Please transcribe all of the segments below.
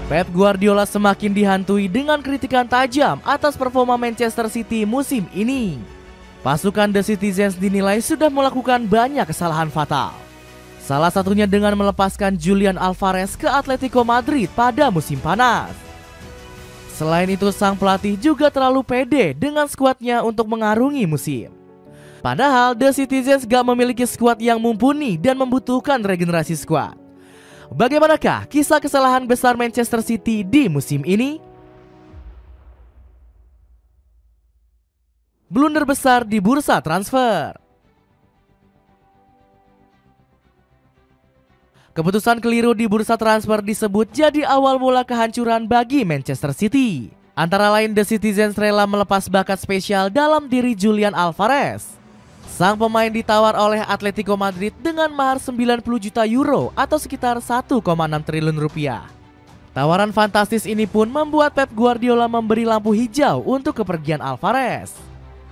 Pep Guardiola semakin dihantui dengan kritikan tajam atas performa Manchester City musim ini. Pasukan The Citizens dinilai sudah melakukan banyak kesalahan fatal. Salah satunya dengan melepaskan Julian Alvarez ke Atletico Madrid pada musim panas. Selain itu, sang pelatih juga terlalu pede dengan skuadnya untuk mengarungi musim. Padahal The Citizens gak memiliki skuad yang mumpuni dan membutuhkan regenerasi skuad. Bagaimanakah kisah kesalahan besar Manchester City di musim ini? Blunder besar di bursa transfer. Keputusan keliru di bursa transfer disebut jadi awal mula kehancuran bagi Manchester City. Antara lain, The Citizens rela melepas bakat spesial dalam diri Julian Alvarez. Sang pemain ditawar oleh Atletico Madrid dengan mahar 90 juta euro atau sekitar 1,6 triliun rupiah. Tawaran fantastis ini pun membuat Pep Guardiola memberi lampu hijau untuk kepergian Alvarez.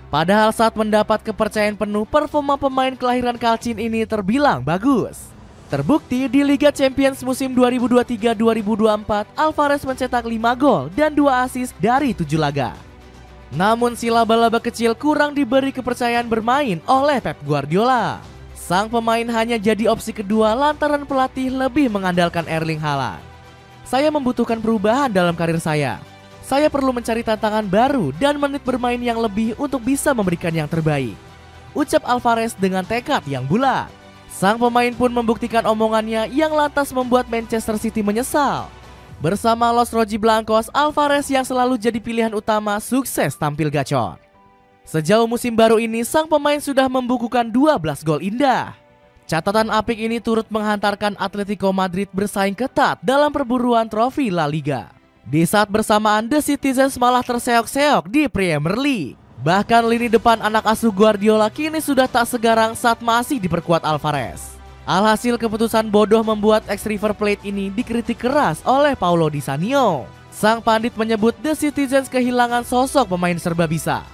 Padahal saat mendapat kepercayaan penuh, performa pemain kelahiran Kalcin ini terbilang bagus. Terbukti di Liga Champions musim 2023-2024, Alvarez mencetak 5 gol dan 2 assist dari 7 laga. Namun si laba-laba kecil kurang diberi kepercayaan bermain oleh Pep Guardiola. Sang pemain hanya jadi opsi kedua lantaran pelatih lebih mengandalkan Erling Haaland. Saya membutuhkan perubahan dalam karir saya. Saya perlu mencari tantangan baru dan menit bermain yang lebih untuk bisa memberikan yang terbaik, ucap Alvarez dengan tekad yang bulat. Sang pemain pun membuktikan omongannya yang lantas membuat Manchester City menyesal. Bersama Los Rojiblancos, Alvarez yang selalu jadi pilihan utama sukses tampil gacor. Sejauh musim baru ini, sang pemain sudah membukukan 12 gol indah. Catatan apik ini turut menghantarkan Atletico Madrid bersaing ketat dalam perburuan trofi La Liga. Di saat bersamaan, The Citizens malah terseok-seok di Premier League. Bahkan lini depan anak asuh Guardiola kini sudah tak segarang saat masih diperkuat Alvarez. Alhasil keputusan bodoh membuat ex-River Plate ini dikritik keras oleh Paulo Di Canio. Sang pandit menyebut The Citizens kehilangan sosok pemain serba bisa.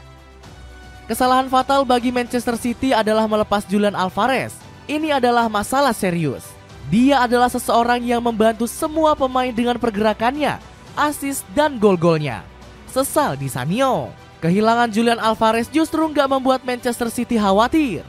Kesalahan fatal bagi Manchester City adalah melepas Julian Alvarez. Ini adalah masalah serius. Dia adalah seseorang yang membantu semua pemain dengan pergerakannya, assist dan gol-golnya. Sesal Di Canio. Kehilangan Julian Alvarez justru nggak membuat Manchester City khawatir.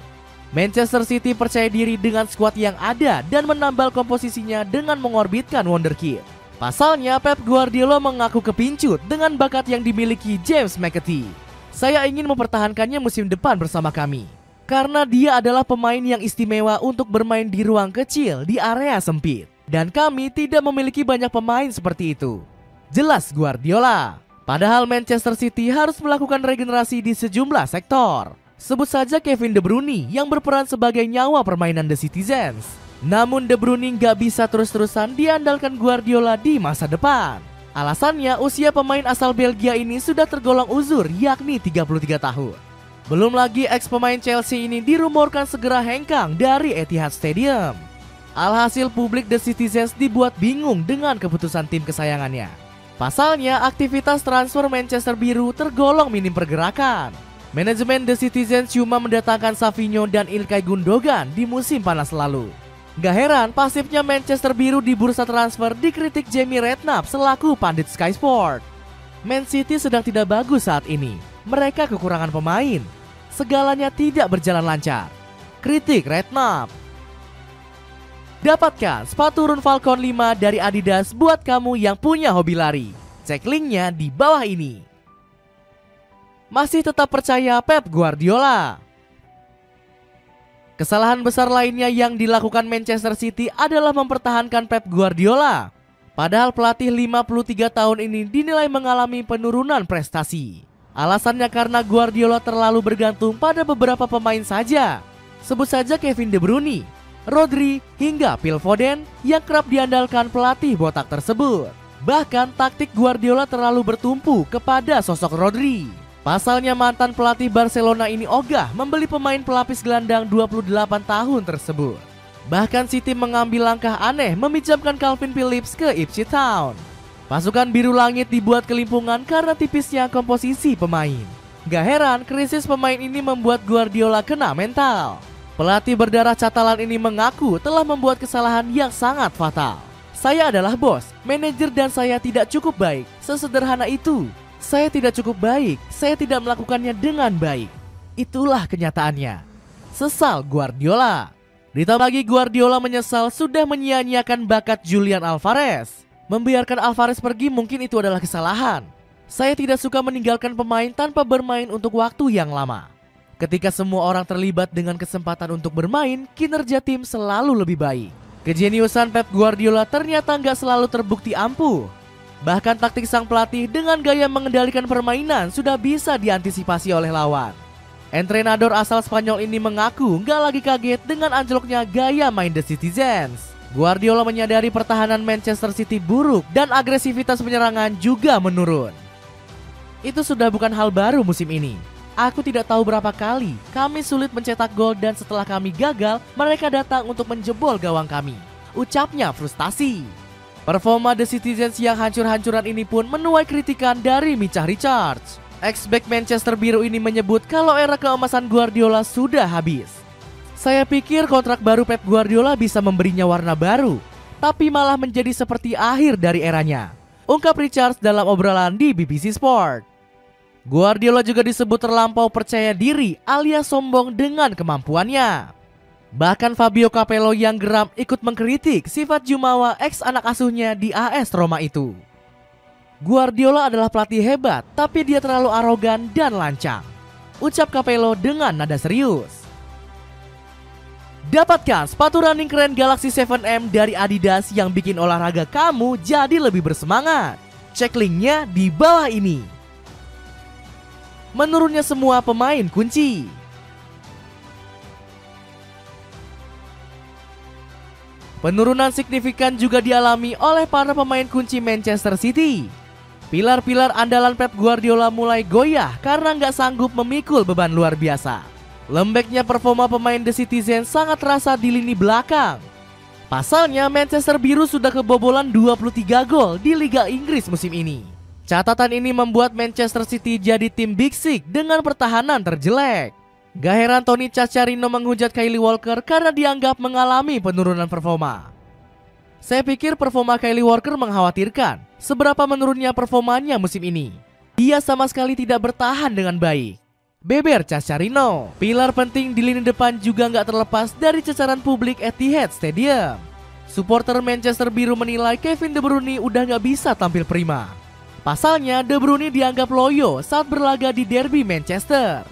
Manchester City percaya diri dengan skuad yang ada dan menambal komposisinya dengan mengorbitkan wonderkid. Pasalnya, Pep Guardiola mengaku kepincut dengan bakat yang dimiliki James McAtee. Saya ingin mempertahankannya musim depan bersama kami, karena dia adalah pemain yang istimewa untuk bermain di ruang kecil di area sempit. Dan kami tidak memiliki banyak pemain seperti itu, jelas Guardiola. Padahal Manchester City harus melakukan regenerasi di sejumlah sektor. Sebut saja Kevin De Bruyne yang berperan sebagai nyawa permainan The Citizens. Namun De Bruyne gak bisa terus-terusan diandalkan Guardiola di masa depan. Alasannya, usia pemain asal Belgia ini sudah tergolong uzur, yakni 33 tahun. Belum lagi ex pemain Chelsea ini dirumorkan segera hengkang dari Etihad Stadium. Alhasil publik The Citizens dibuat bingung dengan keputusan tim kesayangannya. Pasalnya, aktivitas transfer Manchester Biru tergolong minim pergerakan. Manajemen The Citizens cuma mendatangkan Savinho dan Ilkay Gundogan di musim panas lalu. Gak heran pasifnya Manchester Biru di bursa transfer dikritik Jamie Redknapp selaku pandit Sky Sport. Man City sedang tidak bagus saat ini. Mereka kekurangan pemain. Segalanya tidak berjalan lancar, kritik Redknapp. Dapatkan sepatu Run Falcon 5 dari Adidas buat kamu yang punya hobi lari. Cek linknya di bawah ini. Masih tetap percaya Pep Guardiola? Kesalahan besar lainnya yang dilakukan Manchester City adalah mempertahankan Pep Guardiola. Padahal pelatih 53 tahun ini dinilai mengalami penurunan prestasi. Alasannya karena Guardiola terlalu bergantung pada beberapa pemain saja. Sebut saja Kevin De Bruyne, Rodri, hingga Phil Foden yang kerap diandalkan pelatih botak tersebut. Bahkan taktik Guardiola terlalu bertumpu kepada sosok Rodri. Pasalnya mantan pelatih Barcelona ini ogah membeli pemain pelapis gelandang 28 tahun tersebut. Bahkan City mengambil langkah aneh meminjamkan Calvin Phillips ke Ipswich Town. Pasukan biru langit dibuat kelimpungan karena tipisnya komposisi pemain. Gak heran krisis pemain ini membuat Guardiola kena mental. Pelatih berdarah Catalan ini mengaku telah membuat kesalahan yang sangat fatal. Saya adalah bos, manajer dan saya tidak cukup baik. Sesederhana itu. Saya tidak cukup baik, saya tidak melakukannya dengan baik. Itulah kenyataannya. Sesal Guardiola. Ditambah lagi Guardiola menyesal sudah menyia-nyiakan bakat Julian Alvarez. Membiarkan Alvarez pergi mungkin itu adalah kesalahan. Saya tidak suka meninggalkan pemain tanpa bermain untuk waktu yang lama. Ketika semua orang terlibat dengan kesempatan untuk bermain, kinerja tim selalu lebih baik. Kejeniusan Pep Guardiola ternyata nggak selalu terbukti ampuh. Bahkan taktik sang pelatih dengan gaya mengendalikan permainan sudah bisa diantisipasi oleh lawan. Entrenador asal Spanyol ini mengaku nggak lagi kaget dengan anjloknya gaya main The Citizens. Guardiola menyadari pertahanan Manchester City buruk dan agresivitas penyerangan juga menurun. Itu sudah bukan hal baru musim ini. Aku tidak tahu berapa kali kami sulit mencetak gol dan setelah kami gagal, mereka datang untuk menjebol gawang kami. Ucapnya frustasi. Performa The Citizens yang hancur-hancuran ini pun menuai kritikan dari Micah Richards. Ex-back Manchester Biru ini menyebut kalau era keemasan Guardiola sudah habis. Saya pikir kontrak baru Pep Guardiola bisa memberinya warna baru, tapi malah menjadi seperti akhir dari eranya, ungkap Richards dalam obrolan di BBC Sport. Guardiola juga disebut terlampau percaya diri alias sombong dengan kemampuannya. Bahkan Fabio Capello yang geram ikut mengkritik sifat jumawa ex anak asuhnya di AS Roma itu. Guardiola adalah pelatih hebat, tapi dia terlalu arogan dan lancang, ucap Capello dengan nada serius. Dapatkan sepatu running keren Galaxy 7M dari Adidas yang bikin olahraga kamu jadi lebih bersemangat. Cek linknya di bawah ini. Menurunnya semua pemain kunci. Penurunan signifikan juga dialami oleh para pemain kunci Manchester City. Pilar-pilar andalan Pep Guardiola mulai goyah karena nggak sanggup memikul beban luar biasa. Lembeknya performa pemain The Citizens sangat terasa di lini belakang. Pasalnya Manchester Biru sudah kebobolan 23 gol di Liga Inggris musim ini. Catatan ini membuat Manchester City jadi tim Big Six dengan pertahanan terjelek. Gak heran Tony Caccarino menghujat Kyle Walker karena dianggap mengalami penurunan performa. Saya pikir performa Kyle Walker mengkhawatirkan seberapa menurunnya performanya musim ini. Dia sama sekali tidak bertahan dengan baik, beber Caccarino. Pilar penting di lini depan juga nggak terlepas dari cecaran publik Etihad Stadium. Supporter Manchester Biru menilai Kevin De Bruyne udah nggak bisa tampil prima. Pasalnya De Bruyne dianggap loyo saat berlaga di derby Manchester.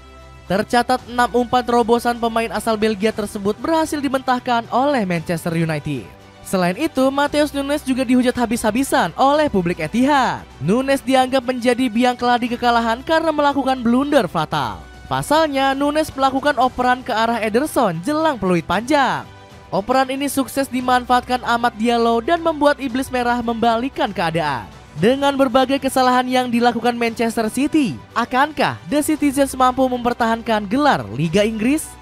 Tercatat 6 umpan terobosan pemain asal Belgia tersebut berhasil dimentahkan oleh Manchester United. Selain itu, Matheus Nunes juga dihujat habis-habisan oleh publik Etihad. Nunes dianggap menjadi biang keladi kekalahan karena melakukan blunder fatal. Pasalnya, Nunes melakukan operan ke arah Ederson jelang peluit panjang. Operan ini sukses dimanfaatkan Amad Diallo dan membuat Iblis Merah membalikkan keadaan. Dengan berbagai kesalahan yang dilakukan Manchester City, akankah The Citizens mampu mempertahankan gelar Liga Inggris?